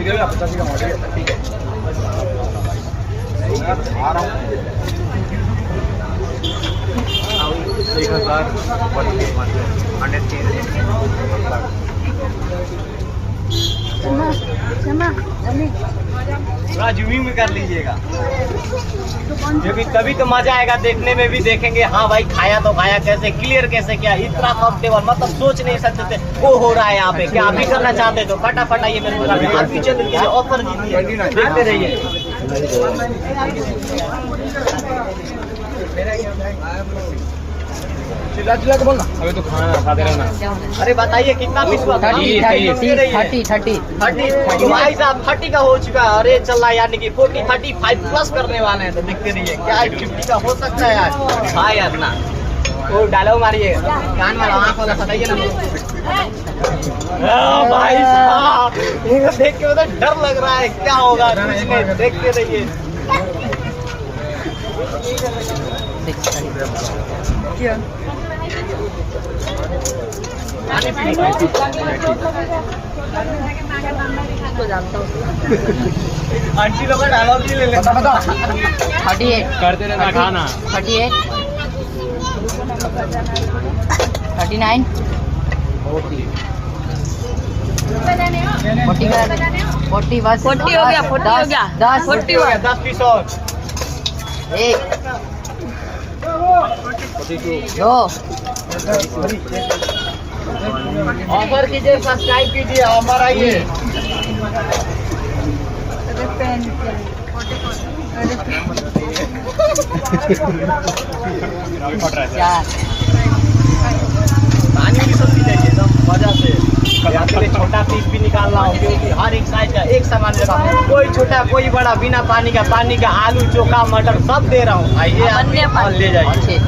ठीक है आ रहा हूँ 1000 जूमिंग में कर लीजिएगा क्योंकि तभी तो मजा आएगा देखने में भी। देखेंगे हाँ भाई खाया तो खाया कैसे क्लियर कैसे क्या इतना कंफर्टेबल मतलब सोच नहीं सकते थे वो हो रहा है यहाँ पे। क्या आप भी करना चाहते तो फटाफट आइए मेरे को आप पीछे देखिए ऑफर दीजिए देखते रहिए। चिल्ला चिल्ला के बोलना अभी तो खाना खाते रहना। अरे बताइए कितना पीस हुआ? 30 भाई साहब 30 का हो चुका है। अरे चल रहा है यानी कि 40 35 प्लस करने वाले हैं तो देखते रहिए क्या 50 का हो सकता है यार। हाँ यार ना वो डायलॉग मारिए कान वाला आँख वाला बताइए ना भाई साहब देख के मतलब डर लग रहा है क्या होगा देखते रहिए। आंटी लोग का डायलॉग भी ले लेते 38 करते रहना खाना 38 39 40 बस 40 हो गया 40 हो गया 10 40 हो गया 10 पीस और 1 2 ऑफर कीजिए सब्सक्राइब कीजिए ऑफर आइए। पानी भी सब पी जाइए एकदम मजा से। छोटा पीस भी निकालना हो क्योंकि हर एक साइज का एक सामान दे रहा हूँ कोई छोटा कोई बड़ा बिना पानी का आलू चोखा मटर सब दे रहा हूँ। आइए और ले जाइए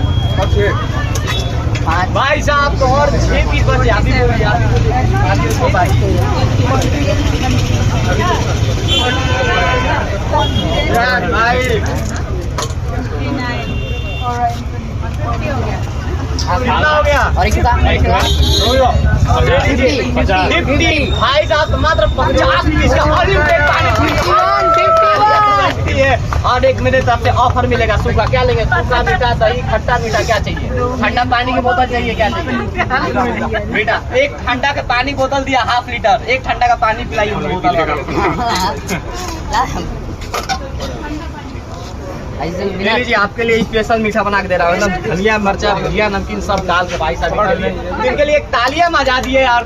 भाई साहब तो और 6 पीस बचे अभी भाई कितना हो गया और भाई साहब तो मात्र 50 पीस का और एक मेरे तरफ से ऑफर मिलेगा सूखा क्या लेंगे सूखा मीठा दही खट्टा मीठा क्या चाहिए ठंडा पानी की बोतल चाहिए क्या चाहिए बेटा एक ठंडा का पानी बोतल दिया ½ लीटर एक ठंडा का पानी पिलाइए बोतल ले लीजिए आपके लिए स्पेशल मीठा बना के दे रहा हूँ एकदम धनिया मिर्चा भुजिया नमकीन सब डाल के भाई साहब इनके लिए एक तालियां बजा दिए यार।